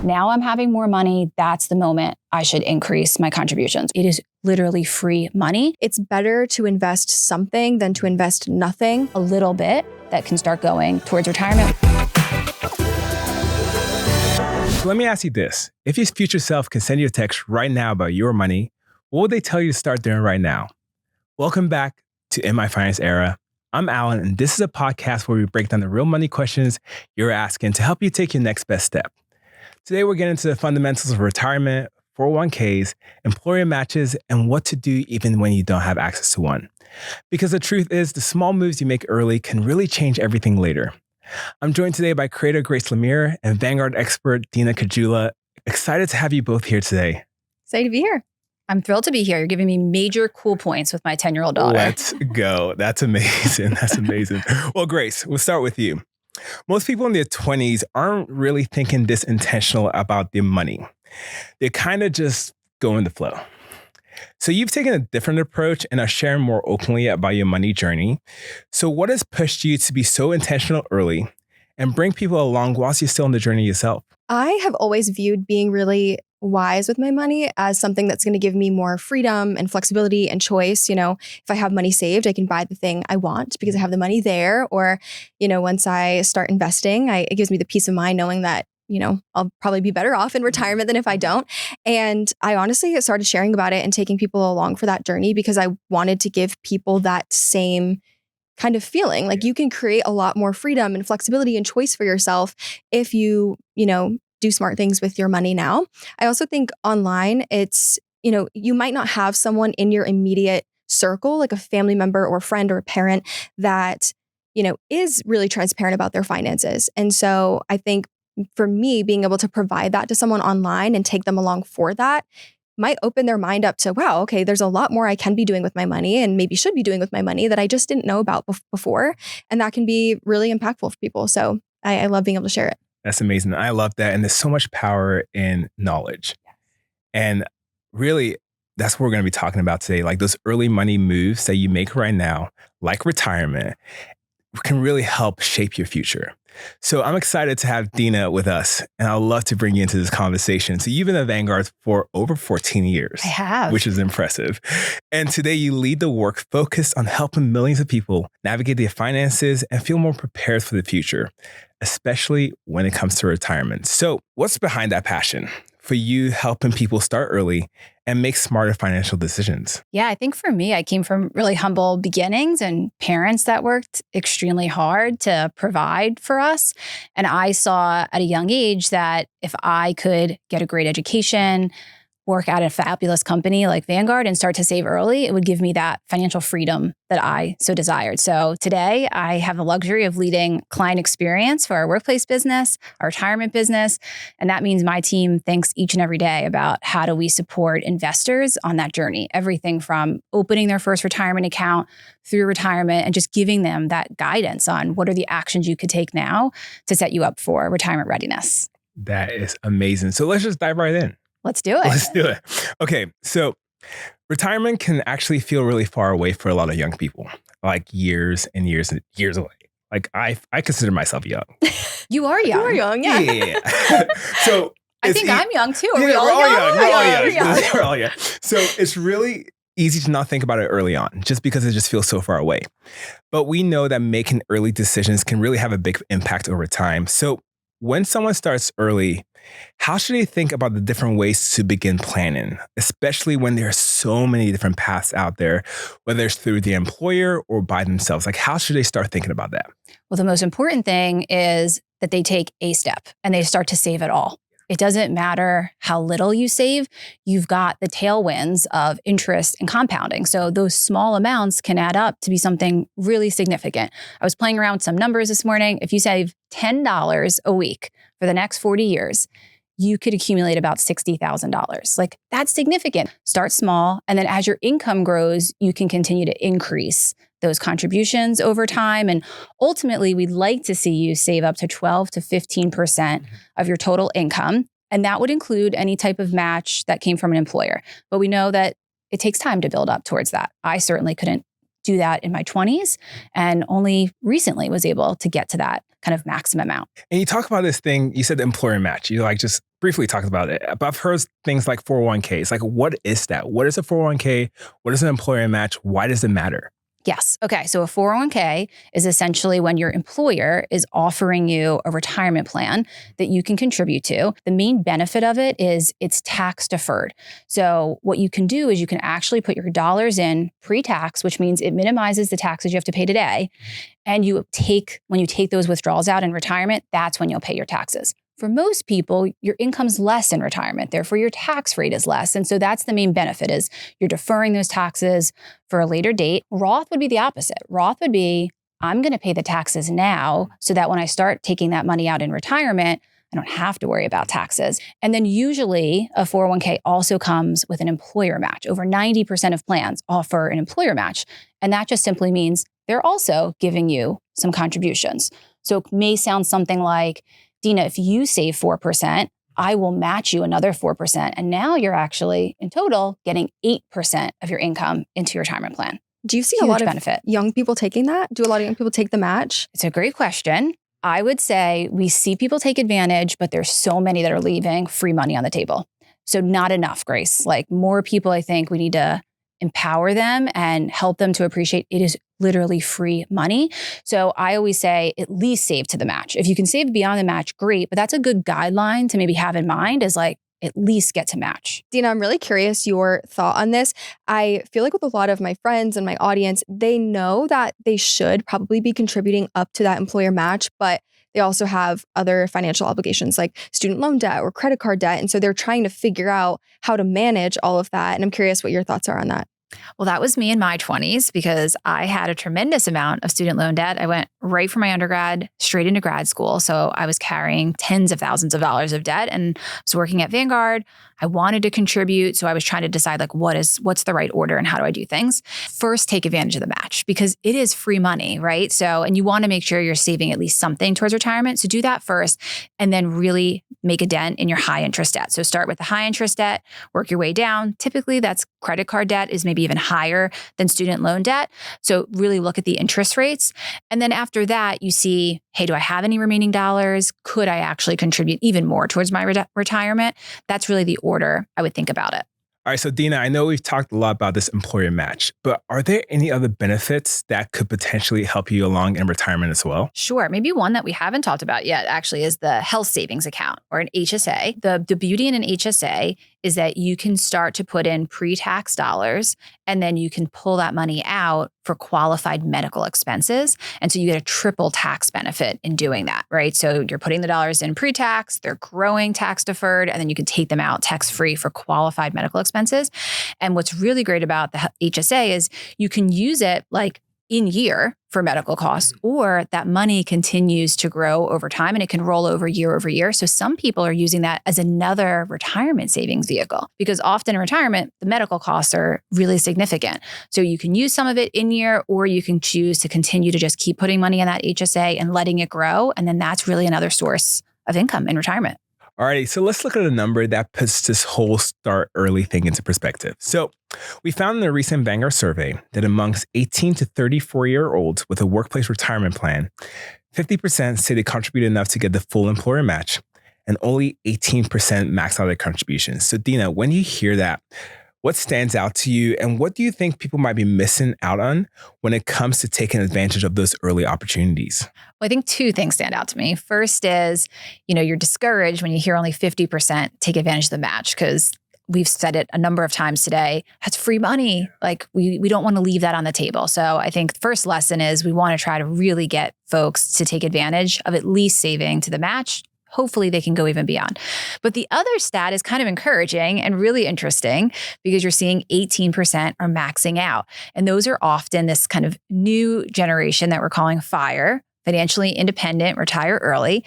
now I'm having more money. That's the moment I should increase my contributions. It is literally free money. It's better to invest something than to invest nothing. A little bit that can start going towards retirement. So let me ask you this. If your future self can send you a text right now about your money, what would they tell you to start doing right now? Welcome back to In My Finance Era. I'm Alan, and this is a podcast where we break down the real money questions you're asking to help you take your next best step. Today, we're getting into the fundamentals of retirement, 401ks, employer matches, and what to do even when you don't have access to one. Because the truth is, the small moves you make early can really change everything later. I'm joined today by creator Grace Lemire and Vanguard expert Dina Kajula. Excited to have you both here today. Excited to be here. I'm thrilled to be here. You're giving me major cool points with my 10-year-old daughter. Let's go. That's amazing. That's amazing. Well, Grace, we'll start with you. Most people in their 20s aren't really thinking this intentional about their money. They kind of just go in the flow. So you've taken a different approach and are sharing more openly about your money journey. So what has pushed you to be so intentional early and bring people along whilst you're still on the journey yourself? I have always viewed being really wise with my money as something that's going to give me more freedom and flexibility and choice. You know, if I have money saved, I can buy the thing I want because I have the money there. Or, you know, once I start investing, it gives me the peace of mind knowing that, you know, I'll probably be better off in retirement than if I don't. And I honestly started sharing about it and taking people along for that journey because I wanted to give people that same kind of feeling. Like you can create a lot more freedom and flexibility and choice for yourself if you know, do smart things with your money now. I also think online, it's, you know, you might not have someone in your immediate circle, like a family member or friend or a parent that, you know, is really transparent about their finances. And so I think for me, being able to provide that to someone online and take them along for that might open their mind up to, wow, okay, there's a lot more I can be doing with my money and maybe should be doing with my money that I just didn't know about before. And that can be really impactful for people. So I love being able to share it. That's amazing. I love that. And there's so much power in knowledge. And really, that's what we're going to be talking about today. Like those early money moves that you make right now, like retirement, can really help shape your future. So I'm excited to have Dina with us, and I'd love to bring you into this conversation. So you've been at Vanguard for over 14 years. I have. Which is impressive. And today you lead the work focused on helping millions of people navigate their finances and feel more prepared for the future, especially when it comes to retirement. So what's behind that passion for you helping people start early and make smarter financial decisions? Yeah, I think for me, I came from really humble beginnings and parents that worked extremely hard to provide for us. And I saw at a young age that if I could get a great education, work at a fabulous company like Vanguard and start to save early, it would give me that financial freedom that I so desired. So today I have the luxury of leading client experience for our workplace business, our retirement business. And that means my team thinks each and every day about how do we support investors on that journey, everything from opening their first retirement account through retirement and just giving them that guidance on what are the actions you could take now to set you up for retirement readiness. That is amazing. So let's just dive right in. Let's do it. Let's do it. Okay, so retirement can actually feel really far away for a lot of young people, like years and years and years away. Like I consider myself young. You are young. You are young, yeah. Yeah. So I think I'm young too. Are yeah, we all young? We're all young. So it's really easy to not think about it early on, just because it just feels so far away. But we know that making early decisions can really have a big impact over time. So when someone starts early, how should they think about the different ways to begin planning, especially when there are so many different paths out there, whether it's through the employer or by themselves? Like, how should they start thinking about that? Well, the most important thing is that they take a step and they start to save it all. It doesn't matter how little you save, you've got the tailwinds of interest and compounding. So those small amounts can add up to be something really significant. I was playing around with some numbers this morning. If you save $10 a week for the next 40 years, you could accumulate about $60,000. Like that's significant. Start small. And then as your income grows, you can continue to increase those contributions over time. And ultimately, we'd like to see you save up to 12 to 15% of your total income. And that would include any type of match that came from an employer. But we know that it takes time to build up towards that. I certainly couldn't do that in my 20s and only recently was able to get to that kind of maximum amount. And you talk about this thing, you said the employer match. You like just briefly talked about it, but I've heard things like 401ks. Like, what is that? What is a 401k? What is an employer match? Why does it matter? Yes. Okay. So a 401k is essentially when your employer is offering you a retirement plan that you can contribute to. The main benefit of it is it's tax deferred. So what you can do is you can actually put your dollars in pre-tax, which means it minimizes the taxes you have to pay today. And when you take those withdrawals out in retirement, that's when you'll pay your taxes. For most people, your income's less in retirement. Therefore, your tax rate is less. And so that's the main benefit is you're deferring those taxes for a later date. Roth would be the opposite. Roth would be, I'm going to pay the taxes now so that when I start taking that money out in retirement, I don't have to worry about taxes. And then usually a 401k also comes with an employer match. Over 90% of plans offer an employer match. And that just simply means they're also giving you some contributions. So it may sound something like, Dina, if you save 4%, I will match you another 4%. And now you're actually, in total, getting 8% of your income into your retirement plan. Do you see Huge a lot of benefit. young people taking that? Do a lot of young people take the match? It's a great question. I would say we see people take advantage, but there's so many that are leaving free money on the table. So not enough, Grace. Like more people, I think we need to empower them and help them to appreciate it is literally free money. So I always say at least save to the match. If you can save beyond the match, great. But that's a good guideline to maybe have in mind is like at least get to match. Dina, I'm really curious your thought on this. I feel like with a lot of my friends and my audience, they know that they should probably be contributing up to that employer match, but they also have other financial obligations like student loan debt or credit card debt. And so they're trying to figure out how to manage all of that. And I'm curious what your thoughts are on that. Well, that was me in my 20s because I had a tremendous amount of student loan debt. I went right from my undergrad straight into grad school. So I was carrying tens of thousands of dollars of debt and I was working at Vanguard. I wanted to contribute. So I was trying to decide like what's the right order and how do I do things? First, take advantage of the match because it is free money, right? So, and you want to make sure you're saving at least something towards retirement. So do that first and then really make a dent in your high interest debt. So start with the high interest debt, work your way down. Typically that's credit card debt is maybe even higher than student loan debt. So really look at the interest rates. And then after that, you see, hey, do I have any remaining dollars? Could I actually contribute even more towards my retirement? That's really the order I would think about it. All right, so Dina, I know we've talked a lot about this employer match, but are there any other benefits that could potentially help you along in retirement as well? Sure. Maybe one that we haven't talked about yet actually is the health savings account or an HSA. The beauty in an HSA is that you can start to put in pre-tax dollars and then you can pull that money out for qualified medical expenses. And so you get a triple tax benefit in doing that, right? So you're putting the dollars in pre-tax, they're growing tax deferred, and then you can take them out tax-free for qualified medical expenses. And what's really great about the HSA is you can use it like in year for medical costs, or that money continues to grow over time and it can roll over year. So some people are using that as another retirement savings vehicle because often in retirement, the medical costs are really significant. So you can use some of it in year, or you can choose to continue to just keep putting money in that HSA and letting it grow. And then that's really another source of income in retirement. All right, so let's look at a number that puts this whole start early thing into perspective. So we found in a recent Vanguard survey that amongst 18 to 34-year-olds with a workplace retirement plan, 50% say they contribute enough to get the full employer match, and only 18% max out their contributions. So Dina, when you hear that, what stands out to you and what do you think people might be missing out on when it comes to taking advantage of those early opportunities? Well, I think two things stand out to me. First is, you're discouraged when you hear only 50% take advantage of the match because we've said it a number of times today. That's free money. Like we don't want to leave that on the table. So I think the first lesson is we want to try to really get folks to take advantage of at least saving to the match. Hopefully they can go even beyond. But the other stat is kind of encouraging and really interesting because you're seeing 18% are maxing out. And those are often this kind of new generation that we're calling FIRE, financially independent, retire early.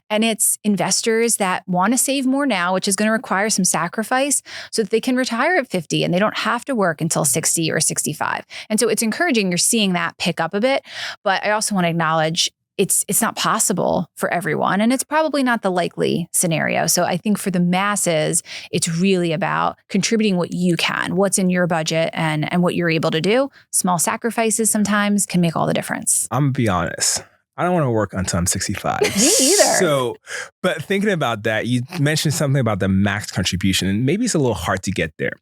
And it's investors that want to save more now, which is going to require some sacrifice so that they can retire at 50 and they don't have to work until 60 or 65. And so it's encouraging. You're seeing that pick up a bit. But I also want to acknowledge it's not possible for everyone, and it's probably not the likely scenario. So I think for the masses, it's really about contributing what you can, what's in your budget and what you're able to do. Small sacrifices sometimes can make all the difference. I'm gonna be honest. I don't want to work until I'm 65. Me either. So, but thinking about that, you mentioned something about the max contribution, and maybe it's a little hard to get there.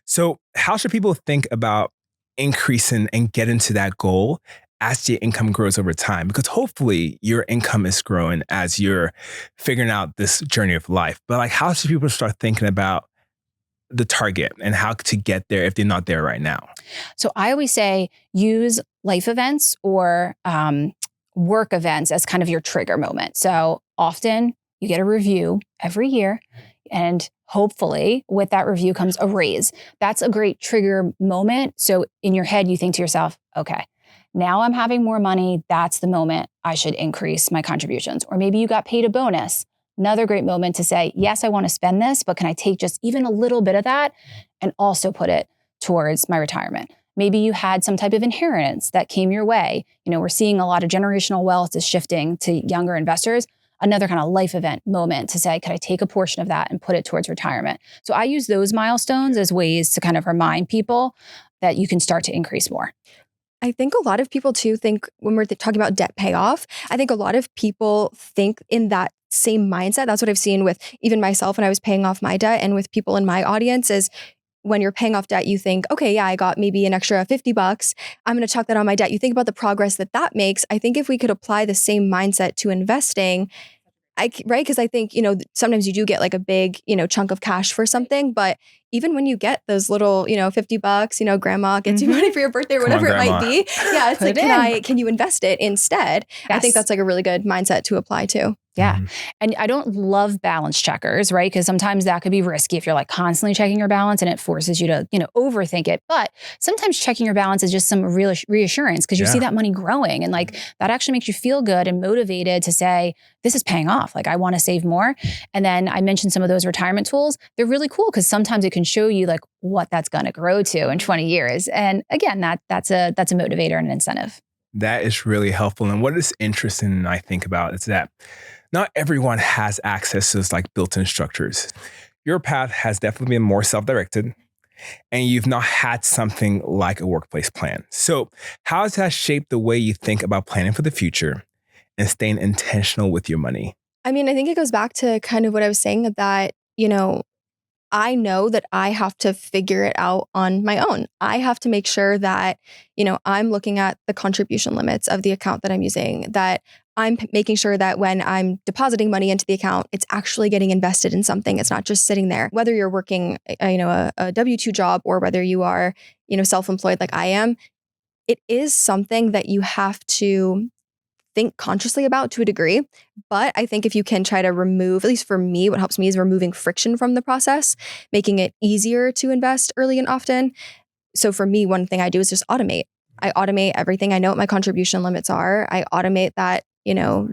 So how should people think about increasing and getting to that goal as your income grows over time? Because hopefully your income is growing as you're figuring out this journey of life. But like, how should people start thinking about the target and how to get there if they're not there right now? So I always say use life events or work events as kind of your trigger moment. So often you get a review every year, and hopefully with that review comes a raise. That's a great trigger moment. So in your head, you think to yourself, okay, now I'm having more money. That's the moment I should increase my contributions. Or maybe you got paid a bonus. Another great moment to say, yes, I want to spend this, but can I take just even a little bit of that and also put it towards my retirement? Maybe you had some type of inheritance that came your way. You know, we're seeing a lot of generational wealth is shifting to younger investors. Another kind of life event moment to say, could I take a portion of that and put it towards retirement? So I use those milestones as ways to kind of remind people that you can start to increase more. I think a lot of people too think when we're talking about debt payoff, I think a lot of people think in that same mindset. That's what I've seen with even myself when I was paying off my debt, and with people in my audience is when you're paying off debt, you think, okay, yeah, I got maybe an extra $50. I'm going to chuck that on my debt. You think about the progress that makes. I think if we could apply the same mindset to investing, right? Because I think, sometimes you do get like a big, chunk of cash for something, but even when you get those little, $50, grandma gets you money for your birthday or whatever it might be. Yeah. It's like, can you invest it instead? Yes. I think that's like a really good mindset to apply to. Yeah. Mm-hmm. And I don't love balance checkers, right? Because sometimes that could be risky if you're like constantly checking your balance and it forces you to, overthink it. But sometimes checking your balance is just some real reassurance because you see that money growing, and like that actually makes you feel good and motivated to say, this is paying off. Like I want to save more. And then I mentioned some of those retirement tools. They're really cool because sometimes it can show you like what that's going to grow to in 20 years. And again, that's a motivator and an incentive. That is really helpful. And what is interesting, I think about, is that not everyone has access to those like built-in structures. Your path has definitely been more self-directed, and you've not had something like a workplace plan. So how has that shaped the way you think about planning for the future and staying intentional with your money? I mean, I think it goes back to kind of what I was saying that, I know that I have to figure it out on my own. I have to make sure that, I'm looking at the contribution limits of the account that I'm using, that I'm making sure that when I'm depositing money into the account, it's actually getting invested in something. It's not just sitting there. Whether you're working, a W-2 job or whether you are, self-employed like I am, it is something that you have to think consciously about to a degree. But I think if you can try to remove, at least for me, what helps me is removing friction from the process, making it easier to invest early and often. So for me, one thing I do is just automate. I automate everything. I know what my contribution limits are. I automate that,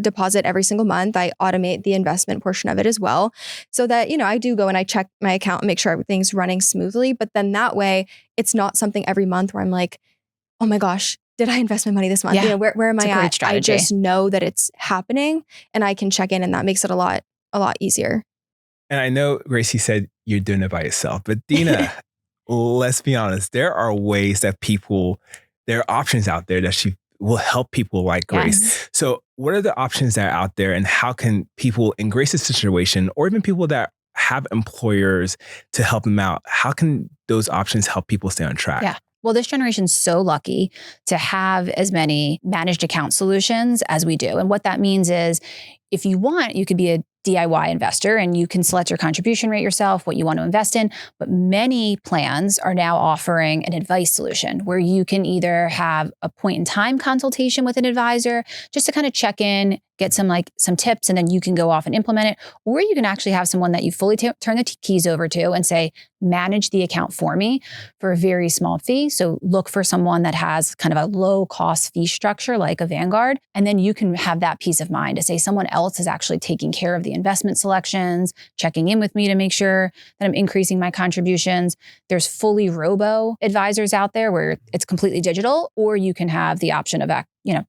deposit every single month. I automate the investment portion of it as well. So that, I do go and I check my account and make sure everything's running smoothly. But then that way, it's not something every month where I'm like, oh my gosh, did I invest my money this month? Yeah, where am I at? Strategy. I just know that it's happening and I can check in, and that makes it a lot easier. And I know Gracie said you're doing it by yourself, but Dina, let's be honest, there are ways that there are options out there that she will help people like Grace. Yes. So what are the options that are out there, and how can people in Grace's situation, or even people that have employers to help them out, how can those options help people stay on track? Yeah. Well, this generation's so lucky to have as many managed account solutions as we do. And what that means is if you want, you could be a DIY investor and you can select your contribution rate yourself, what you want to invest in. But many plans are now offering an advice solution where you can either have a point in time consultation with an advisor just to kind of check in, get some tips, and then you can go off and implement it. Or you can actually have someone that you fully turn the keys over to and say, manage the account for me for a very small fee. So look for someone that has kind of a low cost fee structure like a Vanguard. And then you can have that peace of mind to say someone else is actually taking care of the investment selections, checking in with me to make sure that I'm increasing my contributions. There's fully robo advisors out there where it's completely digital, or you can have the option of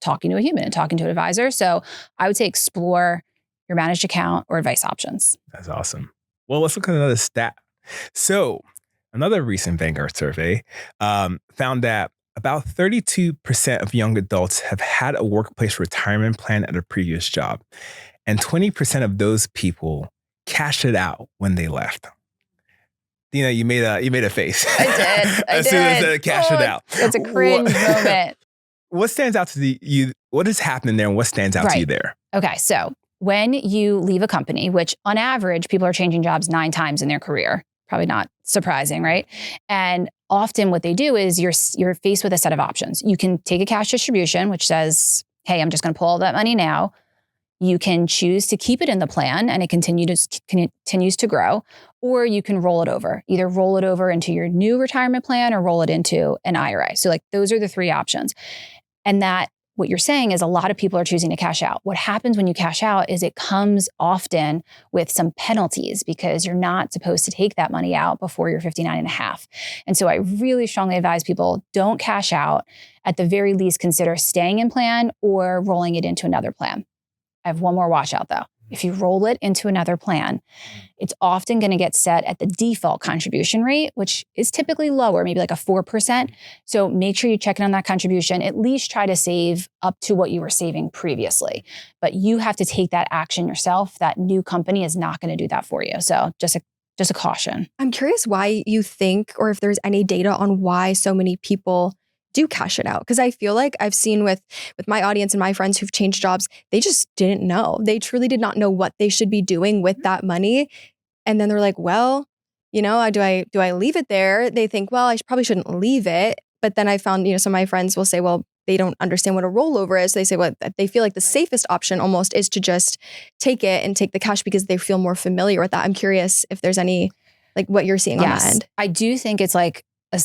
talking to a human and talking to an advisor. So I would say explore your managed account or advice options. That's awesome. Well, let's look at another stat. So another recent Vanguard survey found that about 32% of young adults have had a workplace retirement plan at a previous job. And 20% of those people cashed it out when they left. Dina, you made a face. I did. As soon as they cashed it out. It's a cringe moment. What stands out to you? What is happening there and what stands out to you there? Okay, so when you leave a company, which on average, people are changing jobs 9 times in their career, probably not surprising, right? And often what they do is you're faced with a set of options. You can take a cash distribution, which says, hey, I'm just going to pull all that money now. You can choose to keep it in the plan and it continues to grow, or you can roll it over. Either roll it over into your new retirement plan or roll it into an IRA. So like those are the 3 options. And that what you're saying is a lot of people are choosing to cash out. What happens when you cash out is it comes often with some penalties because you're not supposed to take that money out before you're 59 and a half. And so I really strongly advise people don't cash out. At the very least, consider staying in plan or rolling it into another plan. I have one more watch out though. If you roll it into another plan, it's often going to get set at the default contribution rate, which is typically lower, maybe like a 4%. So make sure you check in on that contribution. At least try to save up to what you were saving previously. But you have to take that action yourself. That new company is not going to do that for you. So just a caution. I'm curious why you think, or if there's any data on why so many people do cash it out. Because I feel like I've seen with my audience and my friends who've changed jobs, they just didn't know. They truly did not know what they should be doing with that money. And then they're like, well, do I leave it there? They think, well, probably shouldn't leave it. But then I found, some of my friends will say, well, they don't understand what a rollover is. So they say, well, they feel like the safest option almost is to just take it and take the cash because they feel more familiar with that. I'm curious if there's any, like what you're seeing on that end. I do think it's like a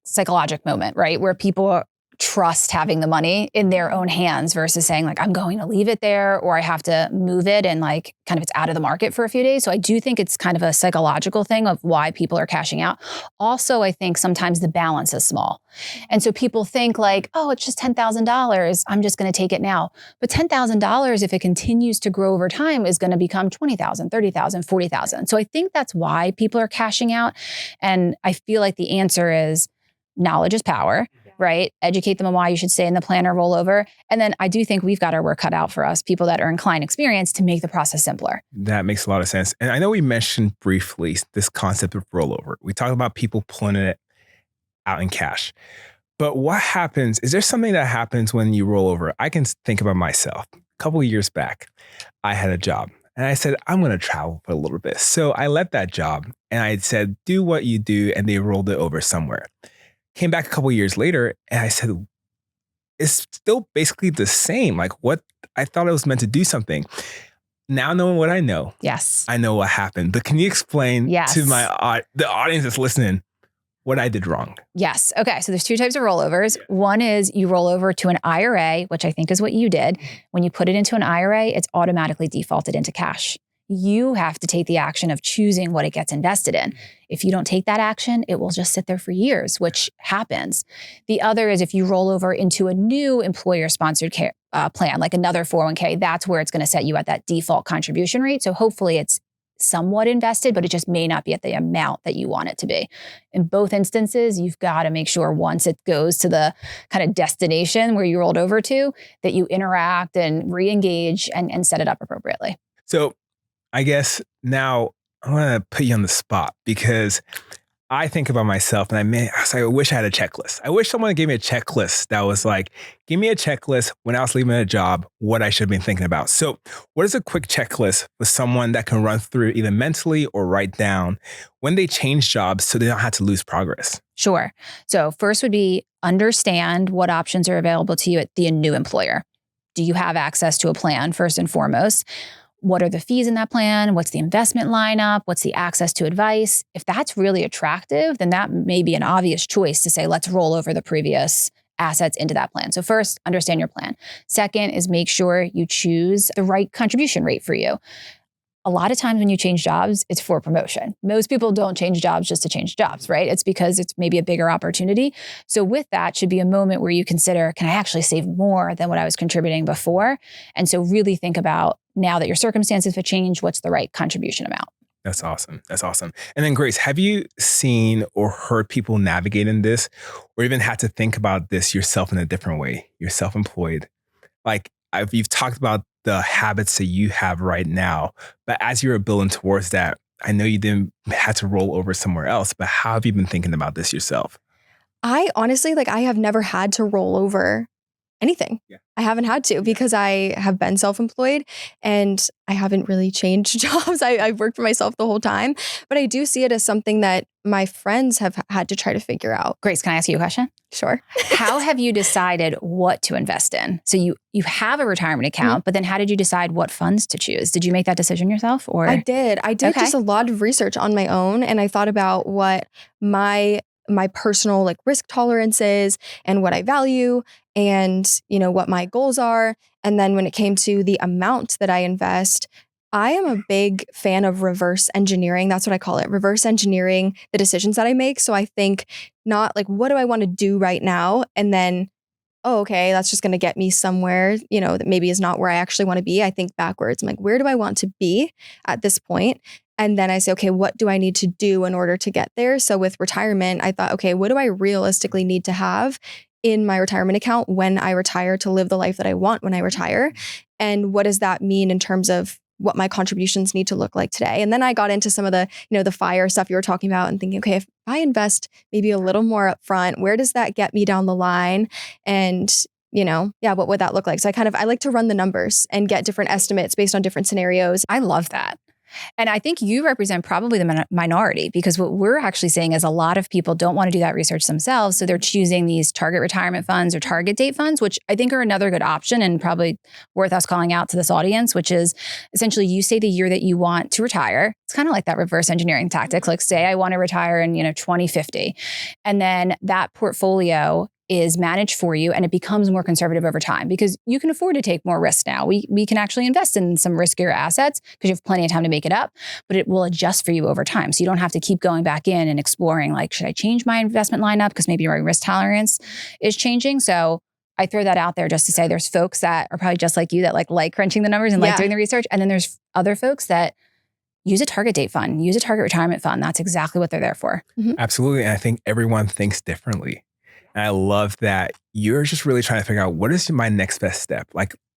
psychological moment, right? Where people trust having the money in their own hands versus saying like, I'm going to leave it there or I have to move it and like kind of it's out of the market for a few days. So I do think it's kind of a psychological thing of why people are cashing out. Also, I think sometimes the balance is small. And so people think like, oh, it's just $10,000. I'm just going to take it now. But $10,000, if it continues to grow over time, is going to become $20,000, $30,000, $40,000. So I think that's why people are cashing out. And I feel like the answer is knowledge is power. Right? Educate them on why you should stay in the plan or roll over. And then I do think we've got our work cut out for us, people that are in client experience, to make the process simpler. That makes a lot of sense. And I know we mentioned briefly this concept of rollover. We talked about people pulling it out in cash. But what happens, is there something that happens when you roll over? I can think about myself. A couple of years back, I had a job. And I said, I'm going to travel for a little bit. So I left that job and I said, do what you do. And they rolled it over somewhere. Came back a couple of years later and I said, it's still basically the same. Like what I thought it was meant to do something. Now knowing what I know, yes, I know what happened. But can you explain to the audience that's listening what I did wrong? Yes. Okay. So there's 2 types of rollovers. One is you roll over to an IRA, which I think is what you did. When you put it into an IRA, it's automatically defaulted into cash. You have to take the action of choosing what it gets invested in. If you don't take that action, it will just sit there for years, which happens. The other is if you roll over into a new employer-sponsored care plan, like another 401k, that's where it's going to set you at that default contribution rate. So hopefully it's somewhat invested, but it just may not be at the amount that you want it to be. In both instances, you've got to make sure once it goes to the kind of destination where you rolled over to, that you interact and re-engage and set it up appropriately. So I guess now I want to put you on the spot because I think about myself and I wish I had a checklist. I wish someone gave me a checklist that was like, give me a checklist when I was leaving a job, what I should have been thinking about. So what is a quick checklist for someone that can run through either mentally or write down when they change jobs so they don't have to lose progress? Sure. So first would be understand what options are available to you at the new employer. Do you have access to a plan first and foremost? What are the fees in that plan? What's the investment lineup? What's the access to advice? If that's really attractive, then that may be an obvious choice to say, let's roll over the previous assets into that plan. So first, understand your plan. Second is make sure you choose the right contribution rate for you. A lot of times when you change jobs, it's for promotion. Most people don't change jobs just to change jobs, right? It's because it's maybe a bigger opportunity. So with that should be a moment where you consider, can I actually save more than what I was contributing before? And so really think about, now that your circumstances have changed, what's the right contribution amount? That's awesome. That's awesome. And then Grace, have you seen or heard people navigating this or even had to think about this yourself in a different way? You're self-employed. Like you've talked about the habits that you have right now, but as you were building towards that, I know you didn't had to roll over somewhere else, but how have you been thinking about this yourself? I honestly, I have never had to roll over anything. Yeah. I haven't had to because I have been self-employed and I haven't really changed jobs. I've worked for myself the whole time, but I do see it as something that my friends have had to try to figure out. Grace, can I ask you a question? Sure. How have you decided what to invest in? So you have a retirement account, but then how did you decide what funds to choose? Did you make that decision yourself or? I did. I did Okay. just a lot of research on my own, and I thought about what my personal risk tolerances and what I value and what my goals are. And then when it came to the amount that I invest, I am a big fan of reverse engineering. That's what I call it. Reverse engineering the decisions that I make. So I think not what do I want to do right now? And then, oh, okay, that's just going to get me somewhere, that maybe is not where I actually want to be. I think backwards. I'm like, where do I want to be at this point? And then I say, okay, what do I need to do in order to get there? So with retirement, I thought, okay, what do I realistically need to have in my retirement account when I retire to live the life that I want when I retire? And what does that mean in terms of what my contributions need to look like today? And then I got into some of the, the FIRE stuff you were talking about and thinking, okay, if I invest maybe a little more upfront, where does that get me down the line? And what would that look like? So I like to run the numbers and get different estimates based on different scenarios. I love that. And I think you represent probably the minority because what we're actually saying is a lot of people don't want to do that research themselves. So they're choosing these target retirement funds or target date funds, which I think are another good option and probably worth us calling out to this audience, which is essentially you say the year that you want to retire. It's kind of like that reverse engineering tactic. Like say I want to retire in 2050. And then that portfolio is managed for you and it becomes more conservative over time because you can afford to take more risk now. We can actually invest in some riskier assets because you have plenty of time to make it up, but it will adjust for you over time. So you don't have to keep going back in and exploring should I change my investment lineup because maybe my risk tolerance is changing. So I throw that out there just to say there's folks that are probably just like you that like crunching the numbers and like doing the research. And then there's other folks that use a target date fund, use a target retirement fund. That's exactly what they're there for. Mm-hmm. Absolutely. And I think everyone thinks differently. And I love that you're just really trying to figure out what is my next best step.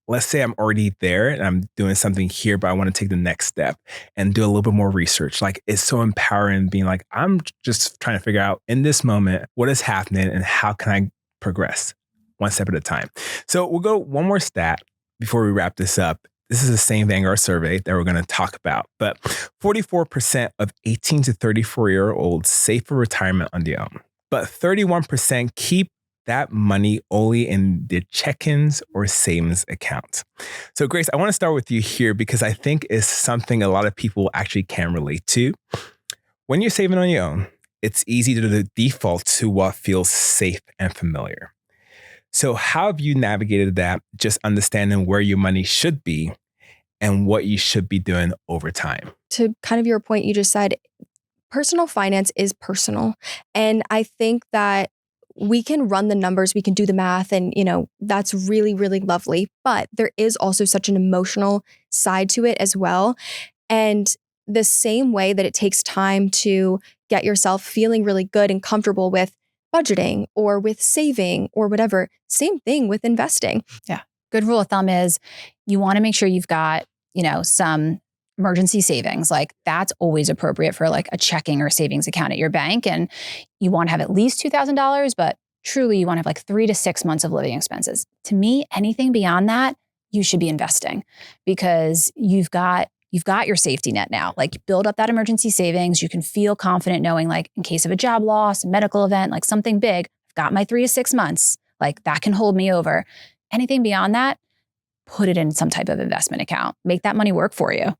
Let's say I'm already there and I'm doing something here, but I want to take the next step and do a little bit more research. It's so empowering being I'm just trying to figure out in this moment, what is happening and how can I progress one step at a time. So we'll go one more stat before we wrap this up. This is the same Vanguard survey that we're going to talk about, but 44% of 18 to 34-year-olds save for retirement on their own. But 31% keep that money only in their check-ins or savings accounts. So Grace, I want to start with you here because I think it's something a lot of people actually can relate to. When you're saving on your own, it's easy to default to what feels safe and familiar. So how have you navigated that, just understanding where your money should be and what you should be doing over time? To kind of your point you just said, personal finance is personal. And I think that we can run the numbers, we can do the math, and that's really, really lovely. But there is also such an emotional side to it as well. And the same way that it takes time to get yourself feeling really good and comfortable with budgeting or with saving or whatever, same thing with investing. Yeah. Good rule of thumb is you want to make sure you've got, some emergency savings. That's always appropriate for a checking or savings account at your bank. And you want to have at least $2,000, but truly you want to have 3 to 6 months of living expenses. To me, anything beyond that, you should be investing because you've got your safety net now. Build up that emergency savings. You can feel confident knowing in case of a job loss, a medical event, something big, I've got my 3 to 6 months, that can hold me over. Anything beyond that, put it in some type of investment account. Make that money work for you.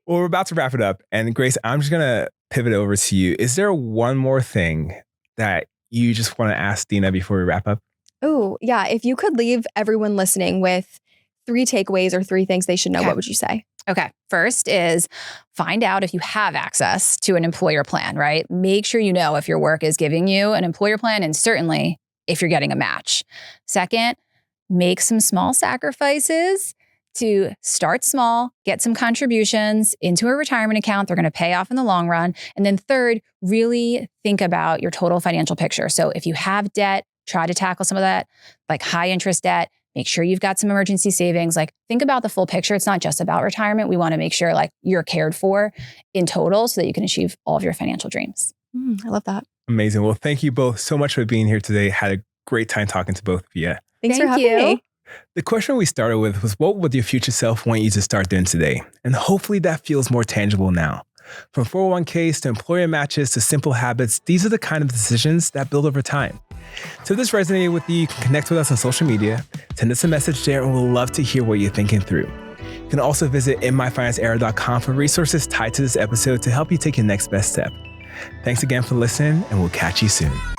Well, we're about to wrap it up. And Grace, I'm just going to pivot over to you. Is there one more thing that you just want to ask Dina before we wrap up? Oh, yeah. If you could leave everyone listening with 3 takeaways or 3 things they should know, what would you say? Okay. First is find out if you have access to an employer plan, right? Make sure you know if your work is giving you an employer plan and certainly if you're getting a match. Second, make some small sacrifices to start small, get some contributions into a retirement account. They're going to pay off in the long run. And then third, really think about your total financial picture. So if you have debt, try to tackle some of that, like high interest debt. Make sure you've got some emergency savings. Like think about the full picture. It's not just about retirement. We want to make sure like you're cared for in total so that you can achieve all of your financial dreams. I love that. Amazing. Well, thank you both so much for being here today. Had a great time talking to both of you. Thanks for Thank having you. me. The question we started with was, what would your future self want you to start doing today? And hopefully that feels more tangible now. From 401ks to employer matches to simple habits, these are the kind of decisions that build over time. So if this resonated with you, you can connect with us on social media, send us a message there, and we'll love to hear what you're thinking through. You can also visit inmyfinanceera.com for resources tied to this episode to help you take your next best step. Thanks again for listening, and we'll catch you soon.